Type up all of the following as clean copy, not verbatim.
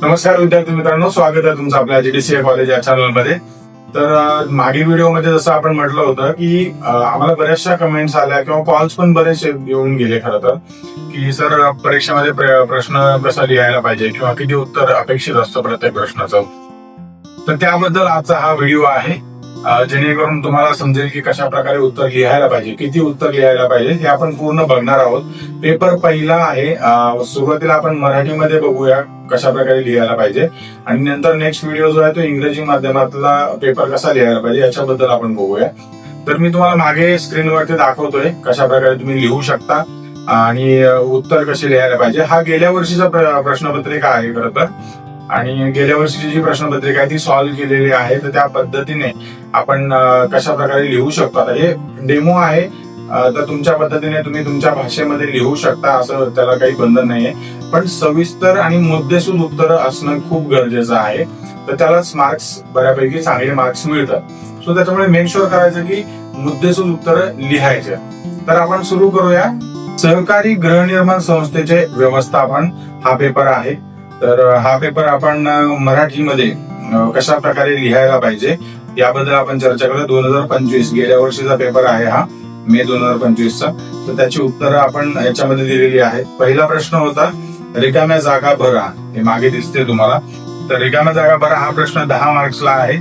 नमस्कार विद्यार्थी मित्रांनो, स्वागत आहे तुमचं आपल्या GDCA कॉलेज या चॅनलमध्ये. तर मागील व्हिडिओमध्ये जसं आपण म्हटलं होतं की आम्हाला बऱ्याचशा कमेंट्स आल्या किंवा कॉल्स पण बरेचसे येऊन गेले खरं तर, की सर परीक्षेमध्ये प्रश्न कसा लिहायला पाहिजे किंवा किती उत्तर अपेक्षित असतं प्रत्येक प्रश्नाचं. तर त्याबद्दल आजचा हा व्हिडिओ आहे, जेणेकरून तुम्हाला समजेल की कशा प्रकारे उत्तर लिहायला पाहिजे, किती उत्तर लिहायला पाहिजे हे आपण पूर्ण बघणार आहोत. पेपर पहिला आहे. सुरुवातीला आपण मराठीमध्ये बघूया कशा प्रकारे लिहायला पाहिजे आणि नंतर नेक्स्ट व्हिडिओ जो आहे तो इंग्रजी माध्यमातला पेपर कसा लिहायला पाहिजे याच्याबद्दल आपण बघूया. तर मी तुम्हाला मागे स्क्रीनवरती दाखवतोय कशा प्रकारे तुम्ही लिहू शकता आणि उत्तर कसे लिहायला पाहिजे. हा गेल्या वर्षीचा प्रश्नपत्रिका आहे खरं तर, आणि गेल्या वर्षीची जी प्रश्नपत्रिका आहे ती सॉल्व्ह केलेली आहे. तर त्या पद्धतीने आपण कशा प्रकारे लिहू शकतो. आता हे डेमो आहे, तर तुमच्या पद्धतीने तुम्ही तुमच्या भाषेमध्ये लिहू शकता, असं त्याला काही बंधन नाहीये. पण सविस्तर आणि मुद्देसूद उत्तर असणं खूप गरजेचं आहे, तर त्यालाच मार्क्स बऱ्यापैकी चांगले मार्क्स मिळतात. सो त्याच्यामुळे मेक शुअर करायचं की मुद्देसूद उत्तर लिहायचे. तर आपण सुरू करूया. सहकारी गृहनिर्माण संस्थेचे व्यवस्थापन हा पेपर आहे. तर हा पेपर आपण मराठीमध्ये कशा प्रकारे लिहायला पाहिजे याबद्दल आपण चर्चा करूया. 2025 गेल्या वर्षीचा पेपर आहे हा, मे 2025चा. तर त्याची उत्तरं आपण याच्यामध्ये दिलेली आहेत. पहिला प्रश्न होता रिकाम्या जागा भरा, हे मागे दिसते तुम्हाला. तर रिकाम्या जागा भरा हा प्रश्न 10 मार्क्सला आहे.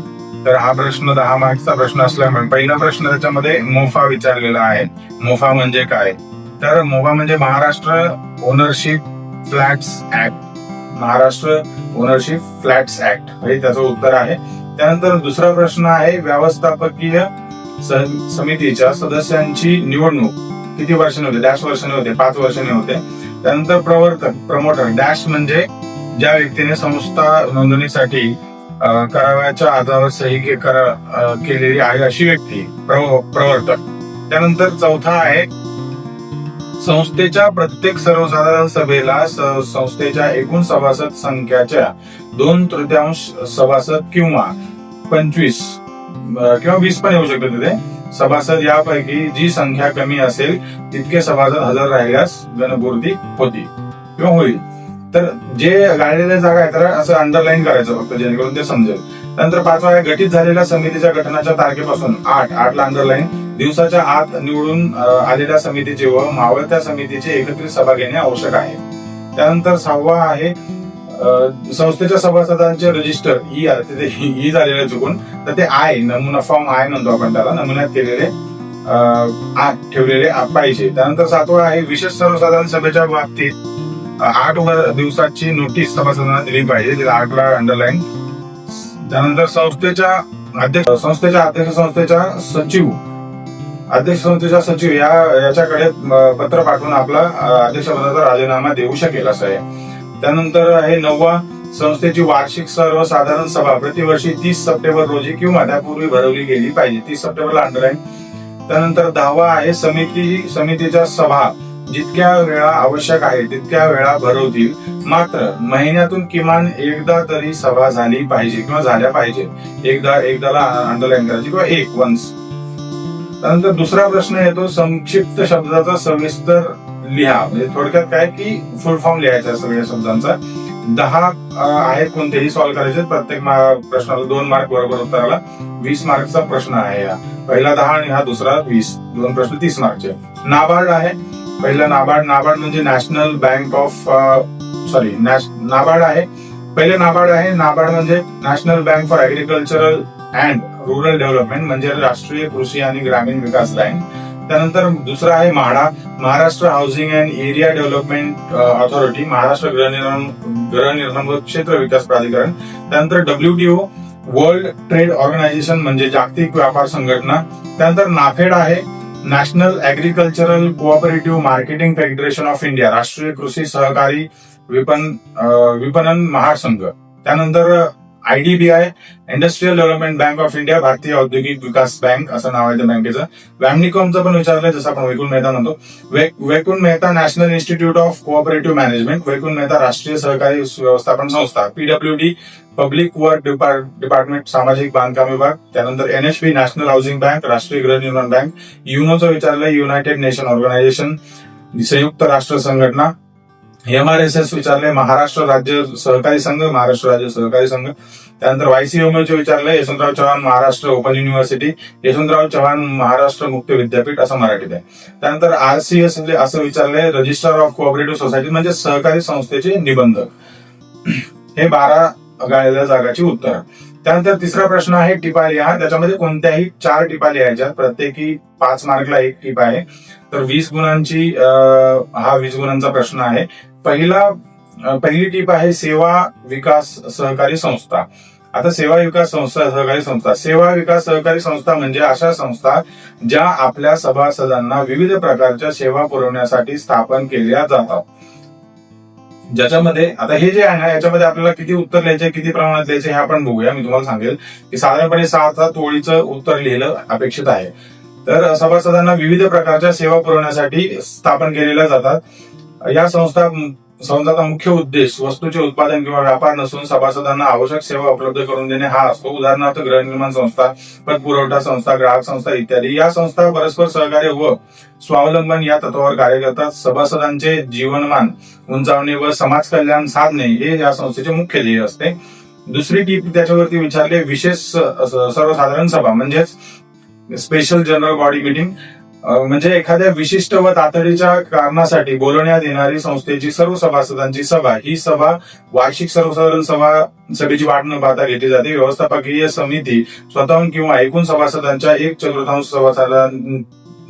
तर हा प्रश्न 10 मार्क्सचा प्रश्न असल्यामुळे पहिला प्रश्न त्याच्यामध्ये मोफा विचारलेला आहे. मोफा म्हणजे काय? तर मोफा म्हणजे Maharashtra ownership flats act. Maharashtra ownership flats act हे त्याचं उत्तर आहे. त्यानंतर दुसरा प्रश्न आहे व्यवस्थापकीय समितीच्या सदस्यांची निवडणूक किती वर्षांनी होते? डॅश वर्षांनी होते, 5 वर्षांनी होते. त्यानंतर प्रमोटर डॅश म्हणजे ज्या व्यक्तीने संस्था नोंदणीसाठी कराव्याच्या आधारावर सही केलेली आहे अशी व्यक्ती प्रवर्तक. त्यानंतर चौथा आहे संस्थेच्या प्रत्येक सर्वसाधारण सभेला संस्थेच्या एकूण सभासद संख्याच्या 2/3 सभासद किंवा 25 किंवा 20 पण येऊ शकतो तिथे सभासद यापैकी जी संख्या कमी असेल तितके सभासद हजर राहिल्यास गणपूर्ती होती किंवा होईल. तर जे गाळलेल्या जागा आहे तर असं अंडरलाईन करायचं फक्त, जेणेकरून ते समजेल. त्यानंतर 5वा आहे गठीत झालेल्या समितीच्या गठनाच्या तारखेपासून 8ला अंडरलाईन दिवसाच्या आत निवडून आलेल्या समितीचे व मावळत्या समितीचे एकत्रित सभा घेणे आवश्यक आहे. त्यानंतर 6वा आहे संस्थेच्या सभासदांचे रजिस्टर ER, तिथे ई झालेलं चुकून, तर ते आय नमुना फॉर्म आय म्हणतो आपण त्याला, नमुन्यात केलेले आत ठेवलेले पाहिजे. त्यानंतर 7वा आहे विशेष सर्वसाधारण सभेच्या बाबतीत 8 दिवसाची नोटीस सभासदांना दिली पाहिजे, तिला 8ला अंडरलाईन. त्यानंतर संस्थेच्या अध्यक्ष संस्थेच्या सचिव याच्याकडे पत्र पाठवून आपला अध्यक्षपदाचा राजीनामा देऊ शकेल असं आहे. त्यानंतर आहे 9वा संस्थेची वार्षिक सर्वसाधारण सभा प्रतिवर्षी 30 सप्टेंबर रोजी किंवा त्यापूर्वी भरवली गेली पाहिजे, 30 सप्टेंबरला अंडरलाईन. त्यानंतर 10वा आहे समितीच्या सभा जितक्या वेळा आवश्यक आहे तितक्या वेळा भरवतील, मात्र महिन्यातून किमान एकदा तरी सभा झाली पाहिजे किंवा झाल्या पाहिजे. एकदाला अंडरलाईन करायची किंवा एक वन्स. त्यानंतर दुसरा प्रश्न येतो संक्षिप्त शब्दाचा सविस्तर लिहा. म्हणजे थोडक्यात काय की फुल फॉर्म लिहायचा सगळ्या शब्दांचा. 10 आहेत, कोणतेही सॉल्व्ह करायचे. प्रत्येक प्रश्नाला 2 मार्क बरोबर उत्तराला. 20 मार्कचा प्रश्न आहे हा. पहिला 10 आणि हा दुसरा 20. 2 प्रश्न 30 मार्कचे. नाबार्ड आहे. पहिला नाबार्ड म्हणजे नॅशनल बँक ऑफ नाबार्ड आहे. पहिले नाबार्ड आहे. नाबार्ड म्हणजे national bank for agricultural and rural development, म्हणजे राष्ट्रीय कृषी आणि ग्रामीण विकास बँक. त्यानंतर दुसरा आहे MHADA, Maharashtra housing and area development authority, Maharashtra गृहनिर्माण व क्षेत्र विकास प्राधिकरण. त्यानंतर WTO वर्ल्ड ट्रेड ऑर्गनायझेशन म्हणजे जागतिक व्यापार संघटना. त्यानंतर नाफेड आहे, national agricultural cooperative marketing federation of India, राष्ट्रीय कृषी सहकारी विपणन महासंघ. त्यानंतर IDBI industrial development bank of India, भारतीय औद्योगिक विकास बँक असं नाव आहे त्या बँकेचं. वॅमनिकॉमचं पण विचारलंय, जसं आपण वैकुंठ मेहता म्हणतो. Vaikunth Mehta National Institute of Cooperative Management, Vaikunth Mehta राष्ट्रीय सहकारी व्यवस्थापन संस्था. PWD पब्लिक वर्क डिपार्टमेंट, सामाजिक बांधकाम विभाग. त्यानंतर NHB नॅशनल हाऊसिंग बँक, राष्ट्रीय गृहनिर्माण बँक. युनोचं विचारलंय, युनायटेड नेशन ऑर्गनायझेशन, संयुक्त राष्ट्र संघटना. MRSS विचारले, महाराष्ट्र राज्य सहकारी संघ, महाराष्ट्र राज्य सहकारी संघ. त्यानंतर YCMOचे विचारले, यशवंतराव चव्हाण महाराष्ट्र ओपन युनिव्हर्सिटी, यशवंतराव चव्हाण महाराष्ट्र मुक्त विद्यापीठ असं मराठीत आहे. त्यानंतर RCS असं विचारलंय, रजिस्ट्रार ऑफ कोऑपरेटिव्ह सोसायटी म्हणजे सहकारी संस्थेचे निबंधक. हे 12 गाळलेल्या जागाची उत्तर. त्यानंतर तिसरा प्रश्न आहे टिपा लिहा. त्याच्यामध्ये कोणत्याही 4 टिपा लिहायच्या, प्रत्येकी 5 मार्कला 1 टिपा आहे. तर 20 गुणांची हा 20 गुणांचा प्रश्न आहे. पहिली टीप आहे सेवा विकास सहकारी संस्था. आता सेवा विकास सहकारी संस्था, सेवा विकास सहकारी संस्था म्हणजे अशा संस्था ज्या आपल्या सभासदांना विविध प्रकारच्या सेवा पुरवण्यासाठी स्थापन केल्या जातात. ज्याच्यामध्ये आता हे जे आहे ना, याच्यामध्ये आपल्याला किती उत्तर लिहायचे, किती प्रमाणात लिहायचे हे आपण बघूया. मी तुम्हाला सांगेल की साधारणपणे 6 ओळीचं उत्तर लिहिलं अपेक्षित आहे. तर सभासदांना विविध प्रकारच्या सेवा पुरवण्यासाठी स्थापन केलेल्या जातात. या संस्थांचा मुख्य उद्देश वस्तूचे उत्पादन किंवा व्यापार नसून सभासदांना आवश्यक सेवा उपलब्ध करून देणे हा असतो. उदाहरणार्थ गृहनिर्माण संस्था, पतपुरवठा संस्था, ग्राहक संस्था इत्यादी. या संस्था परस्पर सहकार्य व स्वावलंबन या तत्वावर कार्य करतात. सभासदांचे जीवनमान उंचावणे व समाज कल्याण साधणे हे या संस्थेचे मुख्य ध्येय असते. दुसरी टीप त्याच्यावरती विचारले, विशेष सर्वसाधारण सभा म्हणजेच स्पेशल जनरल बॉडी मीटिंग म्हणजे एखाद्या विशिष्ट व तातडीच्या कारणासाठी बोलवण्यात येणारी संस्थेची सर्व सभासदांची सभा. ही सभा वार्षिक सर्वसाधारण सभेची वाट न पाहता घेतली जाते. व्यवस्थापकीय समिती स्वतःहून किंवा एकूण सभासदांच्या 1/4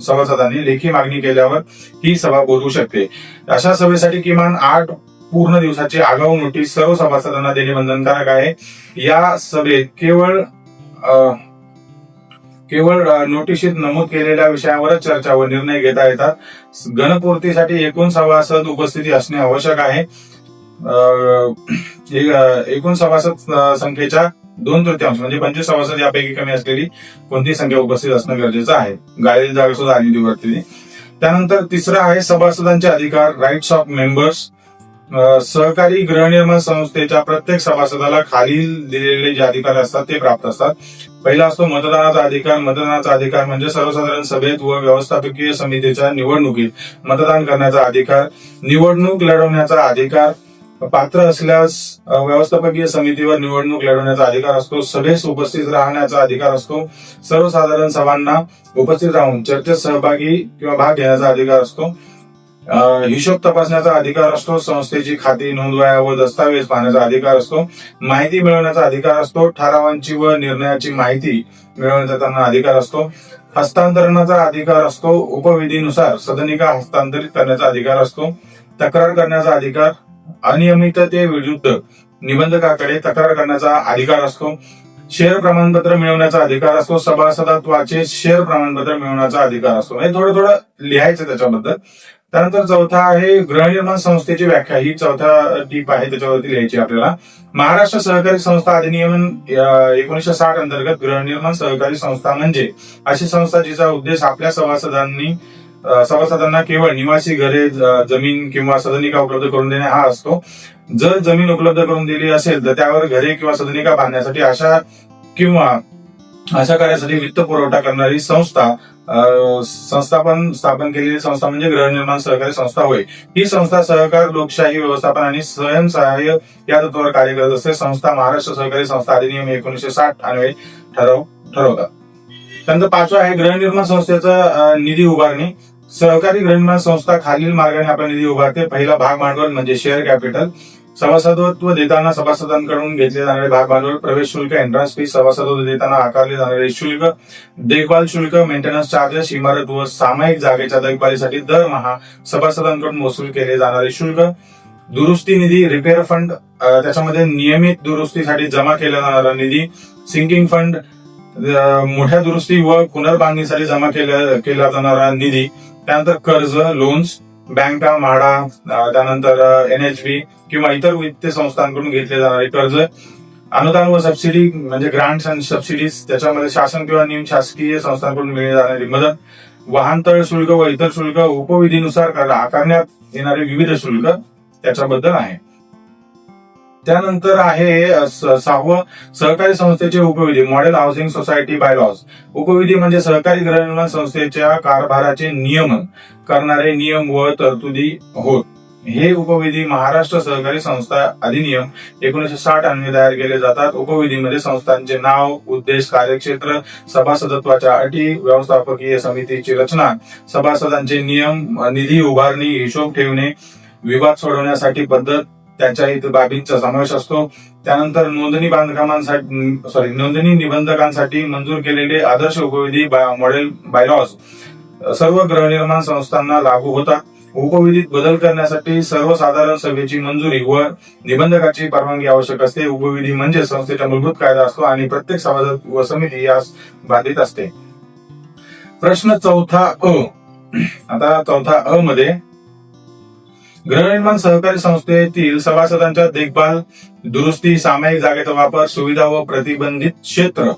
सभासदांनी लेखी मागणी केल्यावर ही सभा बोलवू शकते. अशा सभेसाठी किमान 8 पूर्ण दिवसाची आगाऊ नोटीस सर्व सभासदांना देणे बंधनकारक आहे. या सभेत केवळ नोटिशीत नमूद केलेल्या विषयावरच चर्चा व निर्णय घेता येतात. गणपूर्तीसाठी एकूण सभासद उपस्थिती असणे आवश्यक आहे. एकूण सभासद संख्येच्या 2/3 म्हणजे 25 सभासद यापैकी कमी असलेली कोणती संख्या उपस्थित असणं गरजेचं आहे. गाळलेली जागा सुद्धा आली वरती. त्यानंतर तिसरा आहे सभासदांचे अधिकार, राईट्स ऑफ मेंबर्स. सहकारी गृहनिर्माण संस्थेच्या प्रत्येक सभासदाला खालील दिलेले जे अधिकार असतात ते प्राप्त असतात. पहिला असतो मतदानाचा अधिकार. मतदानाचा अधिकार म्हणजे सर्वसाधारण सभेत व व्यवस्थापकीय समितीच्या निवडणुकीत मतदान करण्याचा अधिकार, निवडणूक लढवण्याचा अधिकार, पात्र असल्यास व्यवस्थापकीय समितीवर निवडणूक लढवण्याचा अधिकार असतो, सभेस उपस्थित राहण्याचा अधिकार असतो, सर्वसाधारण सभांना उपस्थित राहून चर्चेत सहभागी किंवा भाग घेण्याचा अधिकार असतो, हिशोब तपासण्याचा अधिकार असतो, संस्थेची खाती नोंदवाया व दस्तावेज पाहण्याचा अधिकार असतो, माहिती मिळवण्याचा अधिकार असतो, ठरावांची व निर्णयाची माहिती मिळवण्याचा त्यांना अधिकार असतो, हस्तांतरणाचा अधिकार असतो, उपविधीनुसार सदनिका हस्तांतरित करण्याचा अधिकार असतो, तक्रार करण्याचा अधिकार, अनियमिततेविरुद्ध निबंधकाकडे तक्रार करण्याचा अधिकार असतो, शेअर प्रमाणपत्र मिळवण्याचा अधिकार असतो, सभासदत्वाचे शेअर प्रमाणपत्र मिळवण्याचा अधिकार असतो. म्हणजे थोडं लिहायचं त्याच्याबद्दल. त्यानंतर चौथा आहे गृहनिर्माण संस्थेची व्याख्या. ही चौथा टीप आहे, त्याच्यावरती लिहायची आपल्याला. महाराष्ट्र सहकारी संस्था अधिनियम 1960 अंतर्गत गृहनिर्माण सहकारी संस्था म्हणजे अशी संस्था जिचा उद्देश आपल्या सभासदांना केवळ निवासी घरे, जमीन किंवा सदनिका उपलब्ध करून देणे हा असतो. जर जमीन उपलब्ध करून दिली असेल तर त्यावर घरे किंवा सदनिका बांधण्यासाठी अशा कार्यासाठी वित्त पुरवठा करणारी स्थापन केलेली संस्था म्हणजे गृहनिर्माण सहकारी संस्था होय. ही संस्था सहकार, लोकशाही व्यवस्थापन आणि स्वयंसहाय्य या तत्वावर कार्य करत असते. संस्था महाराष्ट्र सहकारी संस्था अधिनियम 1960 अन्वये ठरवतात. त्यानंतर पाचवा आहे गृहनिर्माण संस्थेचा निधी उभारणी. सहकारी गृहनिर्माण संस्था खालील मार्गाने आपला निधी उभारते. पहिला भाग भांडवल म्हणजे शेअर कॅपिटल. सभासदत्व देताना सभासदांकडून घेतले जाणारे भाग भांडवल, प्रवेश शुल्क, एंट्रन्स फी, सभासदत्व देताना आकारले जाणारे शुल्क, देखभाल शुल्क, मेंटेनन्स चार्जेस, इमारत व सामायिक जागेच्या देखभालीसाठी दरमहा सभासदांकडून वसूल केले जाणारे शुल्क, दुरुस्ती निधी, रिपेअर फंड, त्याच्यामध्ये नियमित दुरुस्तीसाठी जमा केला जाणारा निधी, सिंकिंग फंड, मोठ्या दुरुस्ती व पुनर्बांधणीसाठी जमा केला जाणारा निधी, त्यानंतर कर्ज, लोन्स, बँका, म्हाडा, त्यानंतर NHB किंवा इतर वित्तीय संस्थांकडून घेतले जाणारे कर्ज, अनुदान व सबसिडी म्हणजे ग्रांट्स अँड सबसिडीज, त्याच्यामध्ये शासन किंवा निमशासकीय संस्थांकडून मिळली जाणारी मदत, वाहनतळ शुल्क व इतर शुल्क, उपविधीनुसार आकारण्यात येणारे विविध शुल्क त्याच्याबद्दल आहे. त्यानंतर आहे 6वं सहकारी संस्थेचे उपविधी, मॉडेल हाऊसिंग सोसायटी बायलॉज. उपविधी म्हणजे सहकारी गृहनिर्माण संस्थेच्या कारभाराचे नियमन करणारे नियम व तरतुदी होत. हे उपविधी महाराष्ट्र सहकारी संस्था अधिनियम 1960 अन्वये तयार केले जातात. उपविधीमध्ये संस्थांचे नाव, उद्देश, कार्यक्षेत्र, सभासदत्वाच्या अटी, व्यवस्थापकीय समितीची रचना, सभासदांचे नियम, निधी उभारणी, हिशोब ठेवणे, विवाद सोडवण्यासाठी पद्धत, त्याच्या इतर बाबींचा समावेश असतो. त्यानंतर नोंदणी निबंधकांसाठी मंजूर केलेले आदर्श उपविधी मॉडेल बायलॉज सर्व गृहनिर्माण संस्थांना लागू होतात. उपविधीत बदल करण्यासाठी सर्वसाधारण सभेची मंजुरी व निबंधकाची परवानगी आवश्यक असते. उपविधी म्हणजे संस्थेचा मूलभूत कायदा असतो आणि प्रत्येक सभासद व समिती यास बाधित असते. प्रश्न चौथा अ. आता चौथा अ मध्ये गृहनिर्माण सहकारी संस्थेतील सभासदांच्या देखभाल, दुरुस्ती, सामायिक जागेचा वापर, सुविधा व प्रतिबंधित क्षेत्र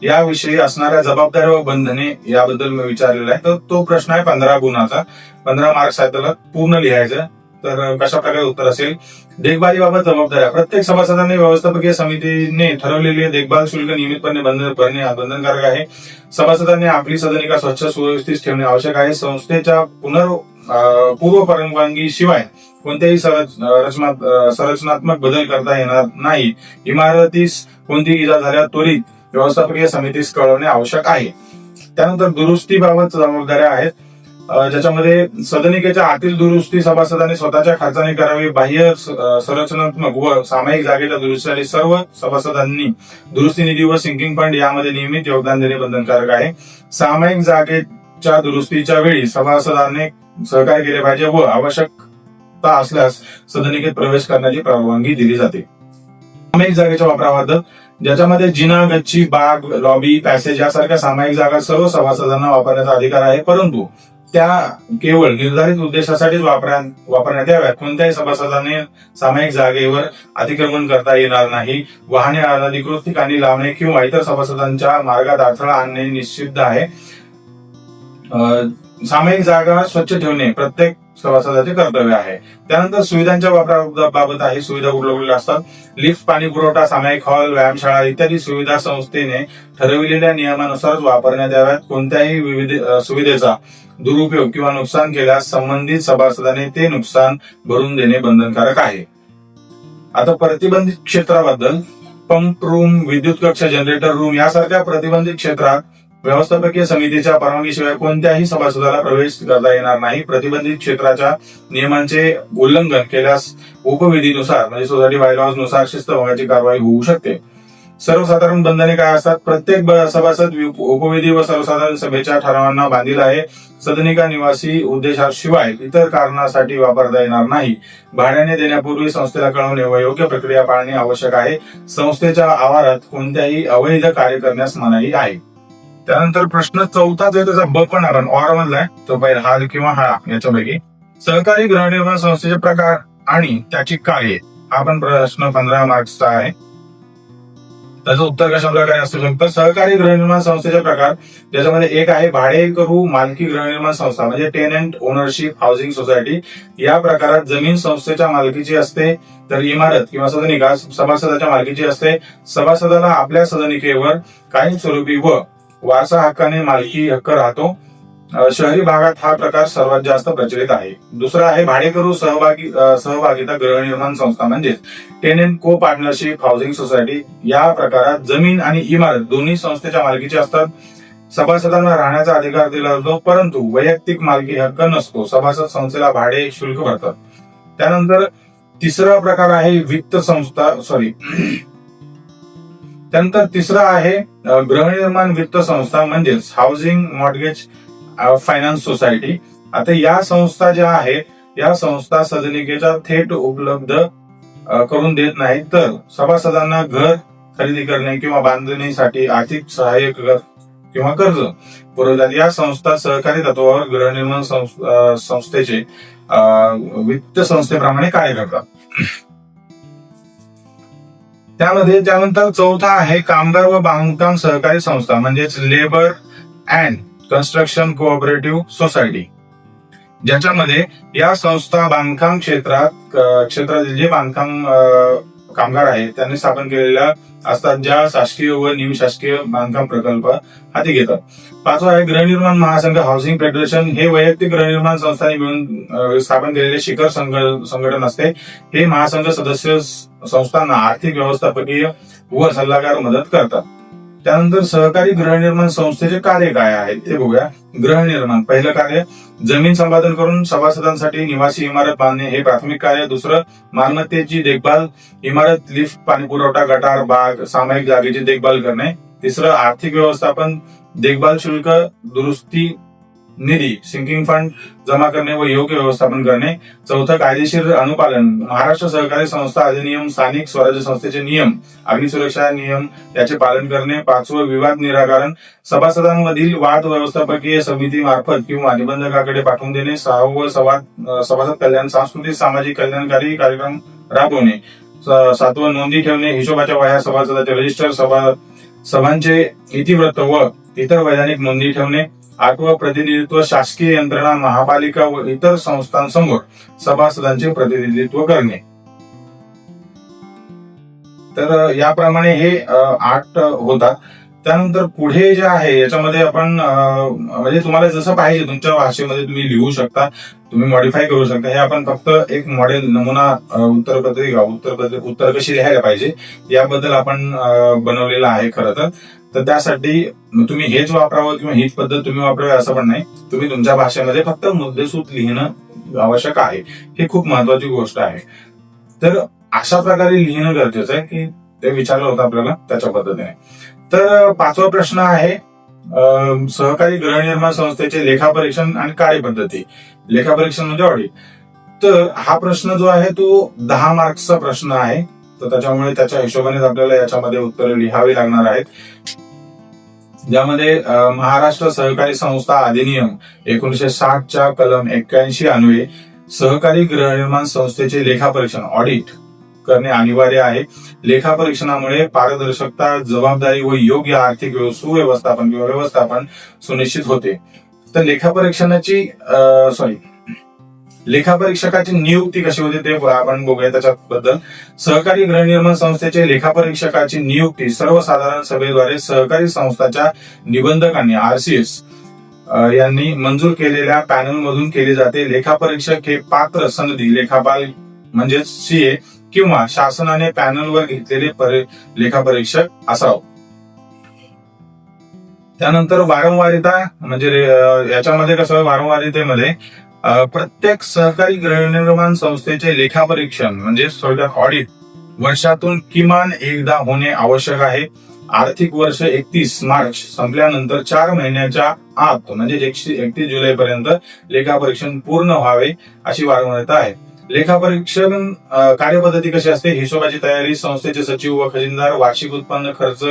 याविषयी असणाऱ्या जबाबदाऱ्या व बंधने याबद्दल मी विचारलेला आहे. तर तो प्रश्न आहे 15 गुणाचा. 15 मार्क्स आहे, त्याला पूर्ण लिहायचं. तर कशा प्रकारे उत्तर असेल? देखभालीबाबत जबाबदाऱ्या. प्रत्येक सभासदाने व्यवस्थापकीय समितीने ठरवलेले देखभाल शुल्क नियमितपणे भरणे बंधनकारक आहे. सभासदांनी आपली सदनिका स्वच्छ सुव्यवस्थित ठेवणे आवश्यक आहे. संस्थेच्या पूर्व परवानगी शिवाय कोणत्याही संरचनात्मक बदल करता येणार नाही. इमारतीस कोणतीही इजा झाल्यास त्वरित व्यवस्थापकीय समितीस कळवणे आवश्यक आहे. त्यानंतर दुरुस्तीबाबत जबाबदाऱ्या आहेत, ज्याच्यामध्ये सदनिकेच्या आतील दुरुस्ती सभासदांनी स्वतःच्या खर्चाने करावी. बाह्य संरचनात्मक व सामायिक जागेच्या दुरुस्तीसाठी सर्व सभासदांनी दुरुस्ती निधी व सिंकिंग फंड यामध्ये नियमित योगदान देणे बंधनकारक आहे. सामायिक जागेच्या दुरुस्तीच्या वेळी सभासदांनी सहकार्य केले पाहिजे व आवश्यकता असल्यास सदनिकेत प्रवेश करण्याची परवानगी दिली जाते. सामायिक जागेच्या वापराबद्दल, ज्याच्यामध्ये जिना, गच्ची, बाग, लॉबी, पॅसेज यासारख्या सामायिक जागा सर्व सभासदांना वापरण्याचा अधिकार आहे, परंतु त्या केवळ निर्धारित उद्देशासाठीच वापरण्यात याव्यात. कोणत्याही सभासदाने सामायिक जागेवर अतिक्रमण करता येणार नाही. वाहने अनधिकृत ठिकाणी लावणे किंवा इतर सभासदांच्या मार्गात अडथळा आणणे निषिद्ध आहे. सामायिक जागा स्वच्छ ठेवणे प्रत्येक सभासदाचे कर्तव्य आहे. त्यानंतर सुविधांच्या वापराबाबत आहे. सुविधा कुठल्या असतात? लिफ्ट, पाणी पुरवठा, सामायिक हॉल, व्यायामशाळा इत्यादी सुविधा संस्थेने ठरविलेल्या नियमानुसार वापरण्यात याव्यात. कोणत्याही सुविधेचा दुरुपयोग किंवा नुकसान केल्यास संबंधित सभासदाने ते नुकसान भरून देणे बंधनकारक आहे. आता प्रतिबंधित क्षेत्राबद्दल, पंप रूम, विद्युत कक्ष, जनरेटर रूम यासारख्या प्रतिबंधित क्षेत्रात व्यवस्थापकीय समितीच्या परवानगीशिवाय कोणत्याही सभासदाला प्रवेश करता येणार नाही. प्रतिबंधित क्षेत्राच्या नियमांचे उल्लंघन केल्यास उपविधीनुसार म्हणजे सोसायटी बायलॉज नुसार शिस्तभंगाची कारवाई होऊ शकते. सर्वसाधारण बंधने काय असतात? प्रत्येक सभासद उपविधी व सर्वसाधारण सभेच्या ठरावांना बांधील आहे. सदनिका निवासी उद्देशाशिवाय इतर कारणासाठी वापरता येणार नाही. भाड्याने देण्यापूर्वी संस्थेला कळवणे व योग्य प्रक्रिया पाळणे आवश्यक आहे. संस्थेच्या आवारात कोणत्याही अवैध कार्य करण्यास मनाई आहे. त्यानंतर प्रश्न चौथाच आहे, त्याचा ब पण आपण ऑर मधलाय, तो पहिला हा किंवा हा याच्यापैकी. सहकारी गृहनिर्माण संस्थेचे प्रकार आणि त्याची कार्ये हा पण प्रश्न 15 मार्क्सचा आहे. त्याचं उत्तर कशा प्रकारे असू शकतं? सहकारी गृहनिर्माण संस्थेचे प्रकार, ज्याच्यामध्ये एक आहे भाडेकरू मालकी गृहनिर्माण संस्था म्हणजे टेनंट ओनरशिप हाऊसिंग सोसायटी. या प्रकारात जमीन संस्थेच्या मालकीची असते, तर इमारत किंवा सदनिका सभासदाच्या मालकीची असते. सभासदाला आपल्या सदनिकेवर काही स्वरूपी व वारसा हक्काने मालकी हक्क राहतो. शहरी भागात हा प्रकार सर्वात जास्त प्रचलित आहे. दुसरा आहे भाडेकरू सहभागिता गृहनिर्माण संस्था म्हणजे टेनंट को पार्टनरशिप हाऊसिंग सोसायटी. या प्रकारात जमीन आणि इमारत दोन्ही संस्थेच्या मालकीची असतात. सभासदांना राहण्याचा अधिकार दिला जातो, परंतु वैयक्तिक मालकी हक्क नसतो. सभासद संस्थेला भाडे शुल्क भरतात. त्यानंतर तिसरा प्रकार आहे वित्त संस्था त्यानंतर तिसरा आहे गृहनिर्माण वित्त संस्था म्हणजेच हाऊसिंग मॉर्टगेज फायनान्स सोसायटी. आता या संस्था ज्या आहेत, या संस्था सदनिकेच्या थेट उपलब्ध करून देत नाही, तर सभासदांना घर खरेदी करणे किंवा बांधणीसाठी आर्थिक सहाय्य किंवा कर्ज पुरवतात. या संस्था सहकारी तत्वावर गृहनिर्माण संस्थेचे वित्त संस्थेप्रमाणे कार्य करतात. त्यामध्ये त्यानंतर चौथा आहे कामगार व बांधकाम सहकारी संस्था म्हणजेच labour and construction cooperative society, ज्याच्यामध्ये या संस्था बांधकाम क्षेत्रात जे बांधकाम कामगार आहेत त्यांनी स्थापन केलेल्या असतात, ज्या शासकीय व निमशासकीय बांधकाम प्रकल्प हाती घेतात. 5वा आहे गृहनिर्माण महासंघ हाऊसिंग फेडरेशन. हे वैयक्तिक गृहनिर्माण संस्थांनी मिळून स्थापन केलेले शिखर संघटन असते. हे महासंघ सदस्य संस्थांना आर्थिक, व्यवस्थापकीय व सल्लागार मदत करतात. त्यानंतर सहकारी गृहनिर्माण संस्थेचे कार्य काय आहेत ते बघूया. गृहनिर्माण पहिलं कार्य जमीन संपादन करून सभासदांसाठी निवासी इमारत बांधणे हे प्राथमिक कार्य. दुसरं मालमत्तेची देखभाल, इमारत, लिफ्ट, पाणी पुरवठा, गटार, बाग, सामायिक जागेची देखभाल करणे. तिसरं आर्थिक व्यवस्थापन, देखभाल शुल्क, दुरुस्ती निधी, सिंकिंग फंड जमा करणे व योग्य व्यवस्थापन करणे. चौथं कायदेशीर अनुपालन, महाराष्ट्र सहकारी संस्था अधिनियम, स्थानिक स्वराज्य संस्थेचे नियम, अग्निसुरक्षा नियम याचे पालन करणे. 5वं विवाद निराकरण, सभासदांमधील वाद व्यवस्थापकीय समिती मार्फत किंवा निबंधकाकडे पाठवून देणे. 6वं सभासद कल्याण, सांस्कृतिक सामाजिक कल्याणकारी कार्यक्रम राबवणे. 7वं नोंदी ठेवणे, हिशोबाच्या वह्या, सभासदाचे रजिस्टर, सभांचे इतिवृत्त व इतर वैधानिक नोंदी ठेवणे. 8वं प्रतिनिधित्व, शासकीय यंत्रणा, महापालिका व इतर संस्थांसमोर सभासदांचे प्रतिनिधित्व करणे. तर याप्रमाणे हे 8 होतात. त्यानंतर पुढे जे आहे याच्यामध्ये आपण म्हणजे तुम्हाला जसं पाहिजे तुमच्या भाषेमध्ये तुम्ही लिहू शकता, तुम्ही मॉडिफाय करू शकता. हे आपण फक्त एक मॉडेल नमुना उत्तरपत्रिका उत्तर कशी लिहायला पाहिजे याबद्दल आपण बनवलेलं आहे खरं तर त्यासाठी तुम्ही हेच वापरावं किंवा हीच पद्धत तुम्ही वापरावी असं पण नाही. तुम्ही तुमच्या भाषेमध्ये फक्त मुद्देसूद लिहिणं आवश्यक आहे. हे खूप महत्वाची गोष्ट आहे. तर अशा प्रकारे लिहिणं गरजेचं आहे की ते विचारलं होतं आपल्याला त्याच्या पद्धतीने. तर 5वा प्रश्न आहे सहकारी गृहनिर्माण संस्थेचे लेखापरीक्षण आणि कार्यपद्धती. लेखापरीक्षण म्हणजे ऑडिट. तर हा प्रश्न जो आहे तो 10 मार्क्सचा प्रश्न आहे. तर त्याच्यामुळे त्याच्या हिशोबाने आपल्याला याच्यामध्ये उत्तरे लिहावी लागणार आहेत. ज्यामध्ये महाराष्ट्र सहकारी संस्था अधिनियम 1960च्या कलम 81 अन्वये सहकारी गृहनिर्माण संस्थेचे लेखापरीक्षण ऑडिट करणे अनिवार्य आहे. लेखापरीक्षणामुळे पारदर्शकता, जबाबदारी व योग्य आर्थिक सुव्यवस्थापन किंवा व्यवस्थापन सुनिश्चित होते. तर लेखापरीक्षकाची नियुक्ती कशी होते ते आपण बघूया त्याच्याबद्दल. सहकारी गृहनिर्माण संस्थेचे लेखापरीक्षकाची नियुक्ती सर्वसाधारण सभेद्वारे सहकारी संस्थाच्या निबंधकांनी RCS यांनी मंजूर केलेल्या पॅनल मधून केली जाते. लेखापरीक्षक हे पात्र सनदी लेखापाल म्हणजे CA किंवा शासनाने पॅनलवर घेतलेले लेखापरीक्षक असावं. त्यानंतर वारंवारिता म्हणजे याच्यामध्ये कसं वारंवारितेमध्ये प्रत्येक सहकारी गृहनिर्माण संस्थेचे लेखापरीक्षण म्हणजे ऑडिट वर्षातून किमान एकदा होणे आवश्यक आहे. आर्थिक वर्ष 31 मार्च संपल्यानंतर 4 महिन्याच्या आत म्हणजे 31 जुलै पर्यंत लेखापरीक्षण पूर्ण व्हावे अशी वारंवारिता आहे. लेखापरीक्षण कार्यपद्धती कशी असते. हिशोबाची तयारी, संस्थेचे सचिव व खजिनदार वार्षिक उत्पन्न, खर्च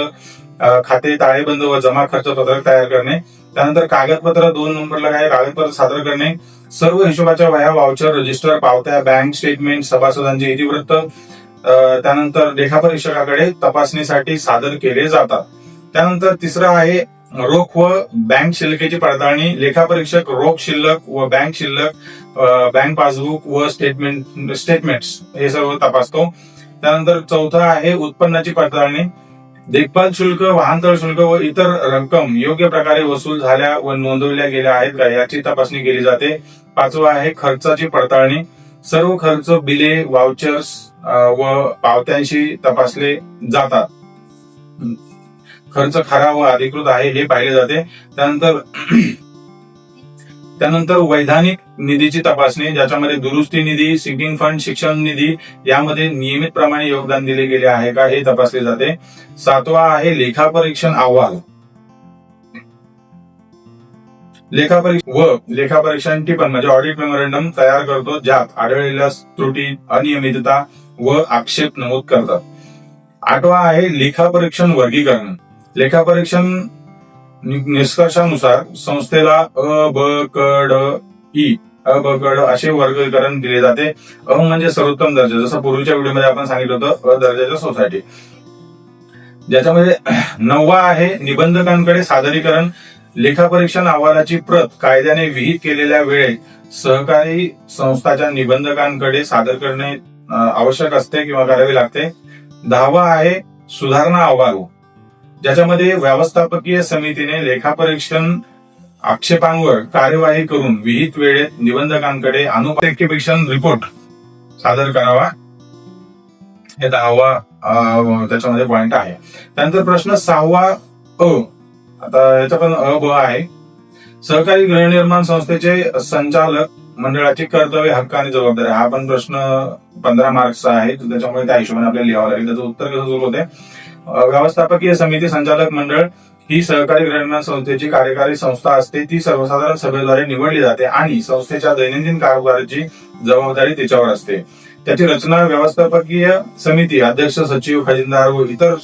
खाते, ताळेबंद व जमा खर्च पत्रक तयार करणे. त्यानंतर कागदपत्र 2 नंबरला काय कागदपत्र सादर करणे. सर्व हिशोबाच्या वह्या, वाउचर, रजिस्टर, पावत्या, बँक स्टेटमेंट, सभासदांचे इतिवृत्त त्यानंतर लेखापरीक्षकाकडे तपासणीसाठी सादर केले जातात. त्यानंतर तिसरं आहे रोख व बँक शिल्लकेची पडताळणी. लेखापरीक्षक रोख शिल्लक व बँक शिल्लक, बँक पासबुक व स्टेटमेंट्स हे सर्व तपासतो. त्यानंतर चौथा आहे उत्पन्नाची पडताळणी. देखभाल शुल्क, वाहनतळ शुल्क व इतर रक्कम योग्य प्रकारे वसूल झाल्या व नोंदवल्या गेल्या आहेत का याची तपासणी केली जाते. 5वं आहे खर्चाची पडताळणी. सर्व खर्च, बिले, वाउचर्स व पावत्यांशी तपासले जातात. खर्च खरा व अधिकृत आहे हे पाहिले जाते. त्यानंतर वैधानिक निधीची तपासणी, ज्याच्यामध्ये दुरुस्ती निधी, सिंकिंग फंड, शिक्षण निधी यामध्ये नियमितप्रमाणे योगदान दिले गेले आहे का हे तपासले जाते. 7वा आहे लेखापरीक्षण अहवाल. लेखापरीक्षण टिपण म्हणजे ऑडिट मेमोरंडम तयार करतो, ज्यात आढळलेल्या त्रुटी, अनियमितता व आक्षेप नमूद करतात. 8वा आहे लेखापरीक्षण वर्गीकरण. लेखापरीक्षण निष्कर्षानुसार संस्थेला अ, ब, क, ड, ई, अ, ब, क, ड असे वर्गीकरण दिले जाते. अ म्हणजे सर्वोत्तम दर्जा, जसं पूर्वीच्या व्हिडिओमध्ये आपण सांगितलं होतं, अ दर्जाच्या सोसायटी. ज्याच्यामध्ये 9वा आहे निबंधकांकडे सादरीकरण. लेखापरीक्षण अहवालाची प्रत कायद्याने विहित केलेल्या वेळेत सहकारी संस्थाच्या निबंधकांकडे सादर करणे आवश्यक असते किंवा करावी लागते. 10वा आहे सुधारणा अहवाल, ज्याच्यामध्ये व्यवस्थापकीय समितीने लेखापरीक्षण आक्षेपांवर कार्यवाही करून विहित वेळेत निबंधकांकडे अनुपरीक्षण रिपोर्ट सादर करावा. हे 10वा त्याच्यामध्ये पॉइंट आहे. त्यानंतर प्रश्न 6वा आता याचा पण ब आहे. सहकारी गृहनिर्माण संस्थेचे संचालक मंडळाची कर्तव्य, हक्क आणि जबाबदारी. हा पण प्रश्न 15 मार्क्सचा आहे, त्याच्यामुळे त्या हिशोबाने आपल्याला लिहावं लागेल. त्याचं उत्तर कसं सुरू होते. व्यवस्थापकीय समिती संचालक मंडळ ही सहकारी गृहनिर्माण संस्थेची कार्यकारी संस्था असते. ती सर्वसाधारण सभेद्वारे निवडली जाते आणि संस्थेच्या दैनंदिन कारभाराची जबाबदारी तिच्यावर असते. त्याची रचना व्यवस्थापकीय समिती अध्यक्ष, सचिव, खजिनदार व इतर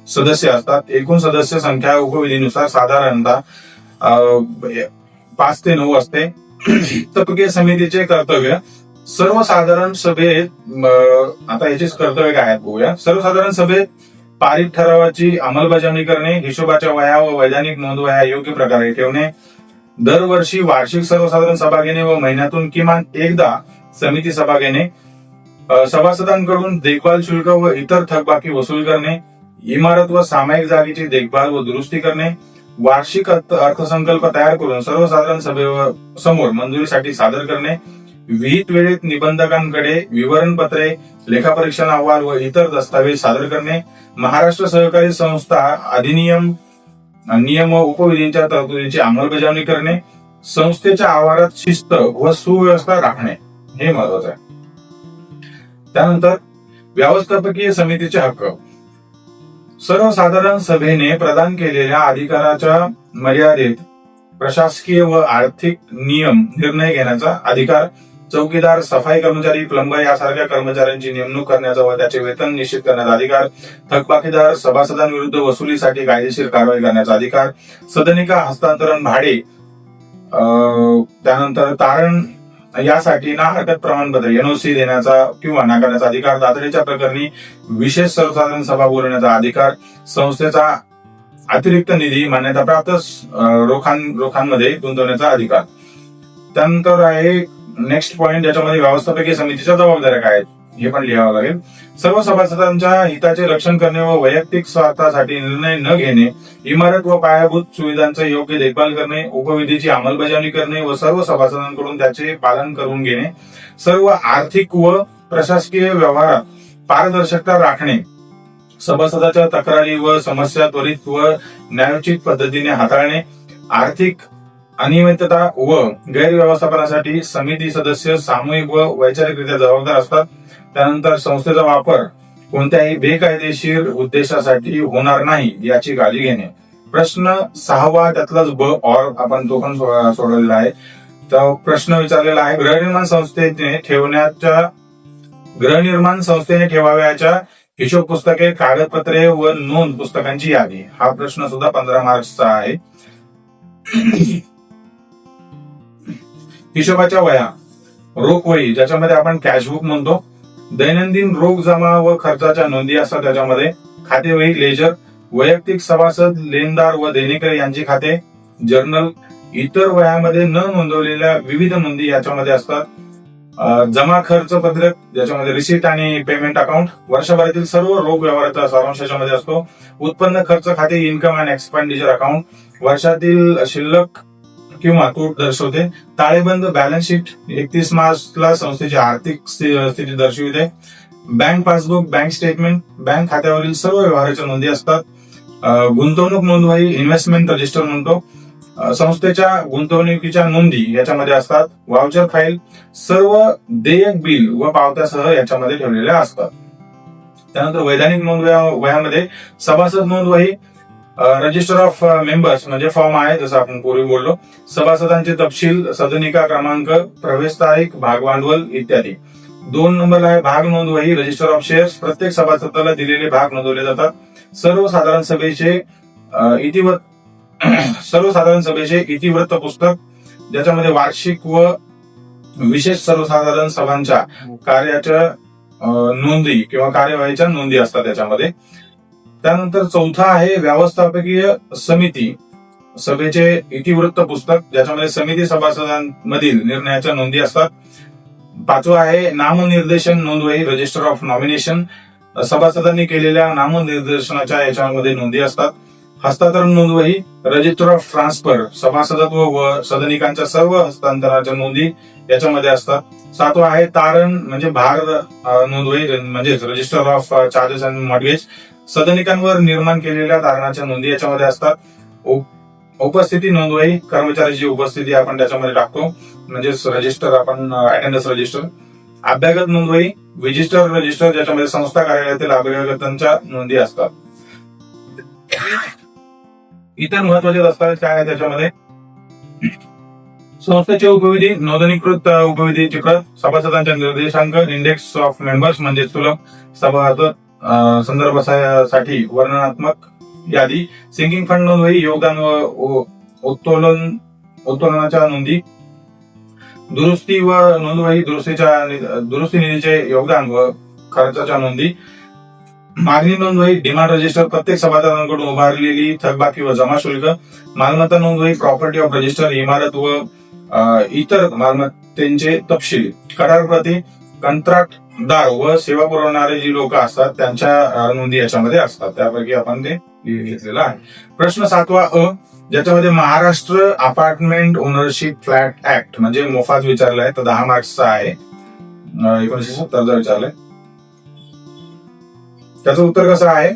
सदस्य असतात. एकूण सदस्य संख्या उपविधीनुसार साधारणतः 5 ते 9 असते. व्यवस्थापकीय समितीचे कर्तव्य सर्वसाधारण सभेत, आता याचीच कर्तव्य काय आहेत बघूया. सर्वसाधारण सभेत पारित ठरावाची अंमलबजावणी करणे, हिशोबाच्या वह्या व वैधानिक नोंदवह्या योग्य प्रकारे ठेवणे, दरवर्षी वार्षिक सर्वसाधारण सभा घेणे व महिन्यातून किमान एकदा समिती सभा घेणे, सभासदांकडून देखभाल शुल्क व इतर थकबाकी वसूल करणे, इमारत व सामायिक जागेची देखभाल व दुरुस्ती करणे, वार्षिक अर्थसंकल्प तयार करून सर्वसाधारण सभेसमोर मंजुरीसाठी सादर करणे, विहित वेळेत निबंधकांकडे विवरणपत्रे, लेखापरीक्षण अहवाल व इतर दस्तावेज सादर करणे, महाराष्ट्र सहकारी संस्था अधिनियम नियम व उपविधींच्या तरतुदींची अंमलबजावणी करणे, संस्थेच्या आवारात शिस्त व सुव्यवस्था राखणे, हे महत्वाचं आहे. त्यानंतर व्यवस्थापकीय समितीचे हक्क. सर्वसाधारण सभेने प्रदान केलेल्या अधिकाराच्या मर्यादेत प्रशासकीय व आर्थिक नियम निर्णय घेण्याचा अधिकार, चौकीदार, सफाई कर्मचारी, प्लंबर यासारख्या कर्मचाऱ्यांची नेमणूक करण्याचा व त्याचे वेतन निश्चित करण्याचा अधिकार, थकबाकीदार सभासदांविरुद्ध वसुलीसाठी कायदेशीर कारवाई करण्याचा अधिकार, सदनिका, हस्तांतरण, भाडे, त्यानंतर तारण यासाठी ना हरकत प्रमाणपत्र एनओसी देण्याचा किंवा नाकारण्याचा अधिकार, तातडीच्या प्रकरणी विशेष सर्वसाधारण सभा बोलवण्याचा अधिकार, संस्थेचा अतिरिक्त निधी मान्यताप्राप्त रोखांमध्ये गुंतवण्याचा अधिकार. त्यानंतर आहे नेक्स्ट पॉइंट, ज्याच्यामध्ये व्यवस्थापकीय समितीच्या जबाबदाऱ्या काय आहेत हे पण लिहावं लागेल. सर्व सभासदांच्या हिताचे रक्षण करणे व वैयक्तिक स्वार्थासाठी निर्णय न घेणे, इमारत व पायाभूत सुविधांचे योग्य देखभाल करणे, उपविधीची अंमलबजावणी करणे व सर्व सभासदांकडून त्याचे पालन करून घेणे, सर्व आर्थिक व प्रशासकीय व्यवहारात पारदर्शकता राखणे, सभासदाच्या तक्रारी व समस्या त्वरित व न्यायोचित पद्धतीने हाताळणे, आर्थिक अनियमितता व गैरव्यवस्थापनासाठी समिती सदस्य सामूहिक व वैचारिकरित्या जबाबदार असतात. त्यानंतर संस्थेचा वापर कोणत्याही बेकायदेशीर उद्देशासाठी होणार नाही याची काळजी घेणे. प्रश्न 6वा त्यातलाच ब और आपण तो पण सोडवलेला आहे. तर प्रश्न विचारलेला आहे, गृहनिर्माण संस्थेने ठेवाव्याच्या हिशोब पुस्तके, कागदपत्रे व नोंद पुस्तकांची यादी. हा प्रश्न सुद्धा 15 मार्क्सचा आहे. हिशोबाच्या वह्या, रोख वही ज्याच्यामध्ये आपण कॅशबुक म्हणतो, दैनंदिन रोख जमा व खर्चाच्या नोंदी असतात त्याच्यामध्ये, खाते वही, लेजर, वैयक्तिक सभासद, लेनदार व देणेकरी यांची खाते, जर्नल, इतर वह्यामध्ये न नोंदवलेल्या विविध नोंदी याच्यामध्ये असतात, जमा खर्च पत्रक ज्याच्यामध्ये रिसीट आणि पेमेंट अकाउंट, वर्षभरातील सर्व रोख व्यवहाराचा सारांश याच्यामध्ये असतो, उत्पन्न खर्च खाते, इन्कम अँड एक्सपेंडिचर अकाउंट, वर्षातील शिल्लक किंवा तूट दर्शवते, ताळेबंद बॅलन्स शीट 31 मार्चला संस्थेची आर्थिक स्थिती दर्शविते, bank passbook, bank statement, bank खात्यावरील सर्व व्यवहाराच्या नोंदी असतात, गुंतवणूक नोंदवही इन्व्हेस्टमेंट रजिस्टर म्हणतो, संस्थेच्या गुंतवणुकीच्या नोंदी याच्यामध्ये असतात, वाउचर फाईल, सर्व देयक बिल व पावत्यासह याच्यामध्ये ठेवलेल्या असतात. त्यानंतर वैधानिक नोंद वह्यामध्ये सभासद नोंद वही, रजिस्टर ऑफ मेंबर्स म्हणजे फॉर्म आहे जसं आपण पूर्वी बोललो, सभासदांचे तपशील, सदनिका क्रमांक, प्रवेश तारीख, भाग भांडवल इत्यादी. 2 नंबरला आहे भाग नोंद वही, रजिस्टर ऑफ शेअर्स, प्रत्येक सभासदाला दिलेले भाग नोंदवले जातात, सर्वसाधारण सभेचे इतिवृत्त पुस्तक ज्याच्यामध्ये वार्षिक व विशेष सर्वसाधारण सभांच्या कार्याच्या नोंदी किंवा कार्यवाहीच्या नोंदी असतात त्याच्यामध्ये. त्यानंतर 4था आहे व्यवस्थापकीय समिती सभेचे इतिवृत्त पुस्तक ज्याच्यामध्ये समिती सभासदांमधील निर्णयाच्या नोंदी असतात, पाचवा आहे नामनिर्देशन नोंदवही, रजिस्टर ऑफ नॉमिनेशन. सभासदांनी केलेल्या नामनिर्देशनाच्या याच्यामध्ये नोंदी असतात. हस्तांतरण नोंदवही, रजिस्टर ऑफ ट्रान्सफर, सभासदत्व व सदनिकांच्या सर्व हस्तांतरणाच्या नोंदी याच्यामध्ये असतात. सातवा आहे तारण म्हणजे भार नोंदवही म्हणजे register of charges and mortgage, सदनिकांवर निर्माण केलेल्या तारणाच्या नोंदी याच्यामध्ये असतात. उपस्थिती नोंदवही, कर्मचाऱ्याची उपस्थिती आपण त्याच्यामध्ये टाकतो म्हणजेच रजिस्टर, आपण अटेंडन्स रजिस्टर. अभ्यागत नोंदवही, विजिटर रजिस्टर ज्याच्यामध्ये संस्था कार्यालयातील अभ्यागतांच्या नोंदी असतात. इतर महत्वाचे दस्तावेज काय आहे त्याच्यामध्ये, संस्थेचे उपविधी, नोंदणीकृत उपविधीची प्रत, सभासदांच्या निर्देशांक, इंडेक्स ऑफ मेंबर्स म्हणजे सुलभ सभासद संदर्भासाठी वर्णनात्मक यादी, सिंकिंग फंड नोंदवही, योगदान व उत्तोलनाच्या नोंदी, दुरुस्ती व नोंदवही, दुरुस्ती निधीचे योगदान व खर्चाच्या नोंदी, मागणी नोंदवही, डिमांड रजिस्टर, प्रत्येक सभासदांकडून उभारलेली थकबाकी व जमा शुल्क, मालमत्ता नोंदवही, प्रॉपर्टी ऑफ रजिस्टर, इमारत व इतर मालमत्तेचे तपशील, करार प्रती, कंत्राटदार व सेवा पुरवणारे जी लोक असतात त्यांच्या नोंदी याच्यामध्ये असतात. त्यापैकी आपण ते घेतलेलं आहे. प्रश्न 7वा अ, ज्याच्यामध्ये Maharashtra apartment ownership flat act म्हणजे मोफात विचारलाय, तर 10 मार्क्सचा आहे. 1970 विचारलंय. त्याचं उत्तर कसं आहे,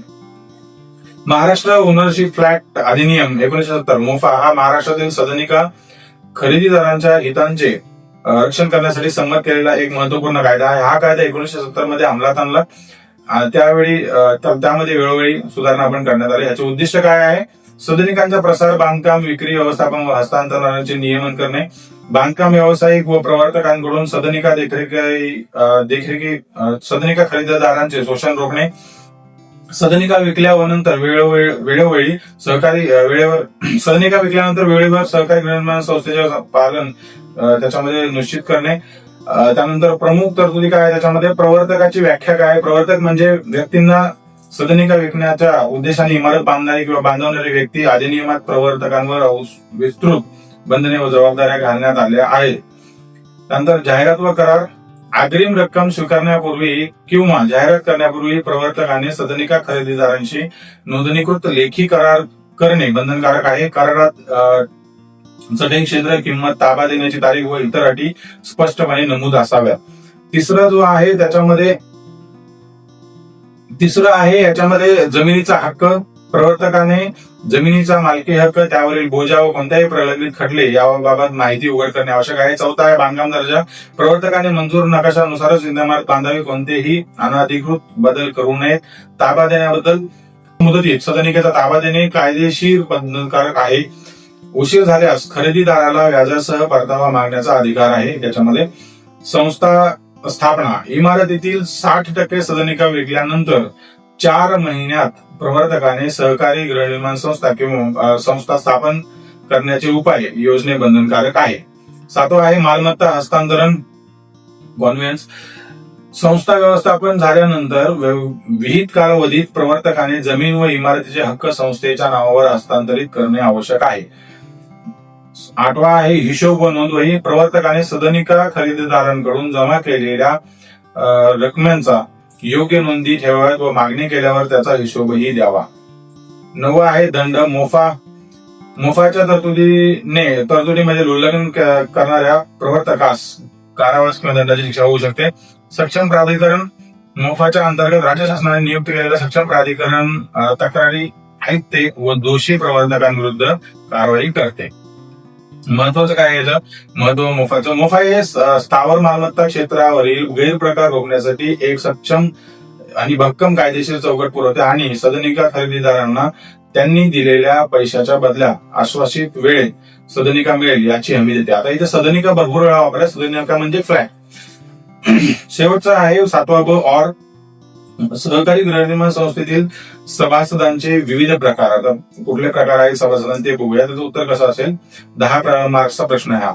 महाराष्ट्र ओनरशिप फ्लॅट अधिनियम 1970 मोफा हा महाराष्ट्रातील सदनिका खरेदीदारांच्या हितांचे रक्षण करण्यासाठी संमत केलेला एक महत्वपूर्ण कायदा आहे. हा कायदा 1970 मध्ये अंमलात आणला. त्यावेळी त्यामध्ये वेळोवेळी सुधारणा आपण करण्यात आली. याचे उद्दिष्ट काय आहे, सदनिकांचा प्रसार, बांधकाम, विक्री, व्यवस्थापन व हस्तांतरणाचे नियमन करणे, बांधकाम व्यावसायिक व प्रवर्तकांकडून सदनिका सदनिका खरेदीदारांचे शोषण रोखणे, सदनिका विकल्यानंतर वेळोवेळी सदनिका विकल्यानंतर वेळेवर सहकारी गृहनिर्माण संस्थेचे पालन त्याच्यामध्ये निश्चित करणे. त्यानंतर प्रमुख तरतुदी काय त्याच्यामध्ये, प्रवर्तकाची व्याख्या काय, प्रवर्तक म्हणजे व्यक्तींना सदनिका विकण्याच्या उद्देशाने इमारत बांधणारी किंवा बांधवणारी व्यक्ती. अधिनियमात प्रवर्तकांवर विस्तृत बंधने व जबाबदाऱ्या घालण्यात आल्या आहेत. त्यानंतर जाहिरात व करार, अग्रिम रक्कम स्वीकारण्यापूर्वी किंवा जाहिरात करण्यापूर्वी प्रवर्तकाने सदनिका खरेदीदारांशी नोंदणीकृत लेखी करार करणे बंधनकारक आहे. करारात चढई क्षेत्र, किंमत, ताबा देण्याची तारीख व इतर अटी स्पष्टपणे नमूद असाव्या. तिसरा जो आहे त्याच्यामध्ये याच्यामध्ये जमिनीचा हक्क, प्रवर्तकाने जमिनीचा मालकी हक्क, त्यावरील बोजा व कोणत्याही प्रलंबित खटले याबाबत माहिती उघड करणे आवश्यक आहे. चौथा आहे बांधकाम दर्जा, प्रवर्तकाने मंजूर नकाशानुसारच इमारत बांधावी, कोणतेही अनधिकृत बदल करू नयेत. ताबा देण्याबद्दल मुदतीत सदनिकेचा ताबा देणे कायदेशीर बंधनकारक आहे. उशीर झाल्यास खरेदीदाराला व्याजासह परतावा मागण्याचा अधिकार आहे. त्याच्यामध्ये संस्था स्थापना, इमारतीतील 60% सदनिका विकल्यानंतर 4 महिन्यात प्रवर्तकाने सहकारी गृहनिर्माण संस्था किंवा संस्था स्थापन करण्याचे उपाय योजने बंधनकारक आहे. 7वा आहे मालमत्ता हस्तांतरण कॉन्व्हेन्स, संस्था व्यवस्थापन झाल्यानंतर विहित कालावधीत प्रवर्तकाने जमीन व इमारतीचे हक्क संस्थेच्या नावावर हस्तांतरित करणे आवश्यक आहे. 8वा आहे हिशोब व नोंदवही, प्रवर्तकाने सदनिका खरेदीदारांकडून जमा केलेल्या रकमेचा योग्य नोंदी ठेवाव्यात व मागणी केल्यावर त्याचा हिशोबही द्यावा. 9वा आहे दंड, मोफाच्या तरतुदीमध्ये उल्लंघन करणाऱ्या प्रवर्तकास कारावास किंवा दंडाची शिक्षा होऊ शकते. सक्षम प्राधिकरण, मोफाच्या अंतर्गत राज्य शासनाने नियुक्त केलेल्या सक्षम प्राधिकरण तक्रारी ऐकते व दोषी प्रवर्तकांविरुद्ध कारवाई करते. महत्वाचं काय याचं महत्व मोफाचं, मोफा हे स्थावर मालमत्ता क्षेत्रावरील गैरप्रकार रोखण्यासाठी एक सक्षम आणि भक्कम कायदेशीर चौकट पुरवते आणि सदनिका खरेदीदारांना त्यांनी दिलेल्या पैशाच्या बदल्या आश्वासित वेळेत सदनिका मिळेल याची हमी देते. आता इथे सदनिका भरपूर वेळा वापरल्या, सदनिका म्हणजे फ्लॅट. शेवटचा आहे 7वा ब ऑर, सहकारी गृहनिर्माण संस्थेतील सभासदांचे विविध प्रकार. आता कुठले प्रकार आहेत सभासदांचे ते बघूया. त्याचं उत्तर कसं असेल, 10 मार्क्सचा प्रश्न आहे हा.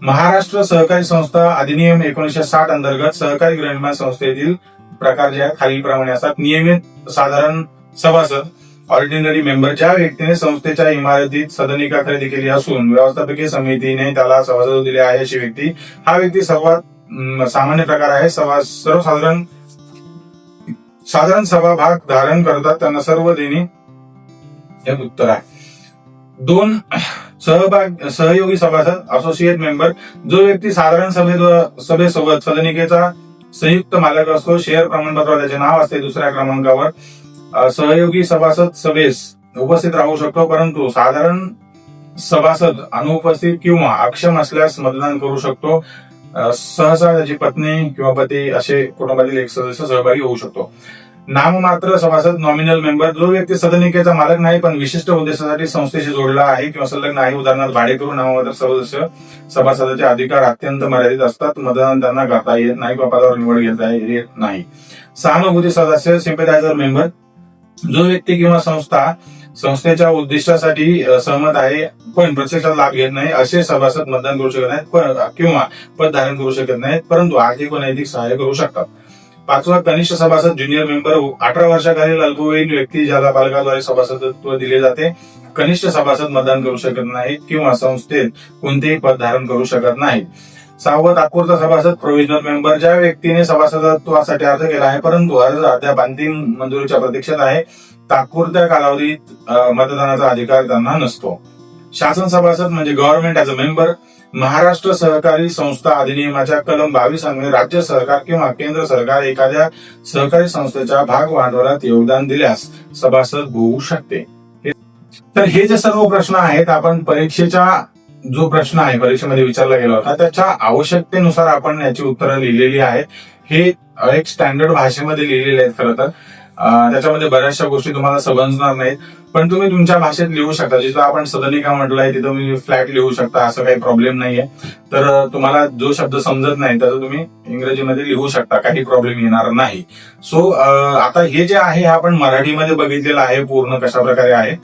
महाराष्ट्र सहकारी संस्था अधिनियम 1960 अंतर्गत सहकारी गृहनिर्माण संस्थेतील प्रकार जे आहेत खालीलप्रमाणे असतात. नियमित साधारण सभासद, ऑर्डिनरी मेंबर, ज्या व्यक्तीने संस्थेच्या इमारतीत सदनिका खरेदी केली असून व्यवस्थापकीय समितीने त्याला सभासद दिले आहे अशी व्यक्ती. हा व्यक्ती सर्वात सामान्य प्रकार आहे. सर्वसाधारण सभाभाग धारण करतात त्यांना सर्व देणे हे उत्तर आहे. 2 सहयोगी सभासद असोसिएट मेंबर. जो व्यक्ती साधारण सभेसोबत सदनिकेचा संयुक्त मालक असतो, शेअर प्रमाणपत्रावर त्याचे नाव असते. दुसऱ्या क्रमांकावर सहयोगी सभासद सभेस उपस्थित राहू शकतो, परंतु साधारण सभासद अनुपस्थित किंवा अक्षम असल्यास मतदान करू शकतो. सहसा त्याची पत्नी किंवा पती असे कुटुंबातील एक सदस्य सहभागी होऊ शकतो. नाममात्र सभासद नॉमिनल मेंबर. जो व्यक्ती सदनिकेचा मालक नाही पण विशिष्ट उद्देशासाठी संस्थेशी जोडला आहे किंवा संलग्न आहे, उदाहरणार्थ भाडेकरू नाममात्र सदस्य सभासदाचे अधिकार अत्यंत मर्यादित असतात. मतदान त्यांना करता येत नाही किंवा पदावर निवड घेता येत नाही. सहानुभूती सदस्य सिम्पथायझर मेंबर. जो व्यक्ती किंवा संस्थेच्या उद्दिष्टासाठी सहमत आहे पण प्रत्यक्षात लाभ घेत नाही असे सभासद मतदान करू शकत नाहीत किंवा पद धारण करू शकत नाहीत, परंतु आर्थिक व नैतिक सहाय्य करू शकतात. 5वा कनिष्ठ सभासद ज्युनियर मेंबर. 18 वर्षाखालील अल्पवयीन व्यक्ती ज्याला पालकाद्वारे सभासदत्व दिले जाते. कनिष्ठ सभासद मतदान करू शकत नाहीत किंवा संस्थेत कोणतेही पद धारण करू शकत नाहीत. 6वा तात्पुरता सभासद प्रोव्हिजनल मेंबर. ज्या व्यक्तीने सभासदत्वासाठी अर्ज केला आहे परंतु अर्ज अद्याप अंतिम मंजुरीच्या प्रतीक्षेत आहे, तात्पुरत्या कालावधीत मतदानाचा अधिकार त्यांना नसतो. शासन सभासद म्हणजे government as a member. Maharashtra सहकारी संस्था अधिनियमाच्या कलम 22 अन्वये राज्य सरकार किंवा केंद्र सरकार एखाद्या सहकारी संस्थेच्या भाग भांडवलात योगदान दिल्यास सभासद होऊ शकते. तर हे जे सर्व प्रश्न आहेत, आपण परीक्षेच्या जो प्रश्न आहे परीक्षेमध्ये विचारला गेला होता त्याच्या आवश्यकतेनुसार आपण याची उत्तरं लिहिलेली आहेत. हे एक स्टँडर्ड भाषेमध्ये लिहिलेले आहेत. खरं तर त्याच्यामध्ये बऱ्याचशा गोष्टी तुम्हाला समजणार नाहीत, पण तुम्ही तुमच्या भाषेत लिहू शकता. जिथं आपण सदनिका म्हटलंय तिथं तुम्ही फ्लॅट लिहू शकता, असं काही प्रॉब्लेम नाहीये. तर तुम्हाला जो शब्द समजत नाही त्याचा तुम्ही इंग्रजीमध्ये लिहू शकता, काही प्रॉब्लेम येणार नाही. सो आता हे जे आहे आपण मराठीमध्ये बघितलेलं आहे पूर्ण कशा प्रकारे आहे.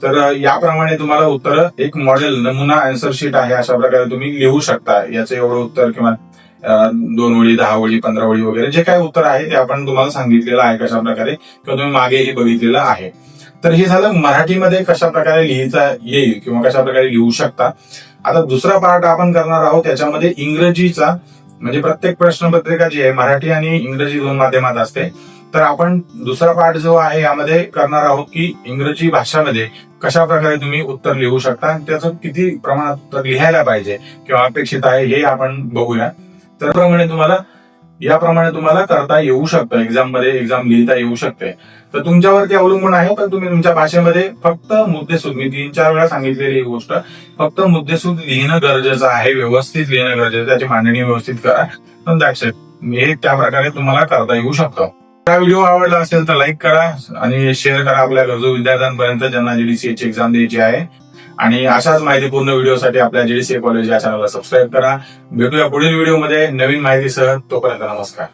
तर याप्रमाणे तुम्हाला उत्तर एक मॉडेल नमुना आन्सर शीट आहे, अशा प्रकारे तुम्ही लिहू शकता. याचं एवढं उत्तर किंवा 2 ओळी 10 ओळी 15 ओळी वगैरे जे काही उत्तर आहे ते आपण तुम्हाला सांगितलेलं आहे कशा प्रकारे, किंवा तुम्ही मागेही बघितलेलं आहे. तर हे झालं मराठीमध्ये कशा प्रकारे लिहिता येईल किंवा कशा प्रकारे लिहू शकता. आता दुसरा पार्ट आपण करणार आहोत त्याच्यामध्ये इंग्रजीचा, म्हणजे प्रत्येक प्रश्नपत्रिका जी आहे मराठी आणि इंग्रजी 2 माध्यमात असते. तर आपण दुसरा पार्ट जो आहे यामध्ये करणार आहोत की इंग्रजी भाषामध्ये कशा प्रकारे तुम्ही उत्तर लिहू शकता, त्याचं किती प्रमाणात उत्तर लिहायला पाहिजे किंवा अपेक्षित आहे हे आपण बघूया. तर याप्रमाणे तुम्हाला करता येऊ शकतं, एक्झाम लिहिता येऊ शकते. तर तुमच्यावरती अवलंबून आहे, पण तुम्ही तुमच्या भाषेमध्ये फक्त मुद्देसूद, मी 3-4 वेळा सांगितलेली गोष्ट, फक्त मुद्देसूद लिहिणं गरजेचं आहे, व्यवस्थित लिहिणं गरजेचं, त्याची मांडणी व्यवस्थित करा. पण दॅट्स इट. हे त्या प्रकारे तुम्हाला करता येऊ शकतं. हा व्हिडिओ आवडला असेल तर लाईक करा आणि शेअर करा आपल्या गरजू विद्यार्थ्यांपर्यंत ज्यांना जीडीसीए ची एक्झाम द्यायची आहे. आणि अशाच माहितीपूर्ण व्हिडिओसाठी आपल्या जीडीसीए कॉलेज या चॅनलला सबस्क्राईब करा. भेटूया पुढील व्हिडिओमध्ये नवीन माहितीसह. तोपर्यंत नमस्कार.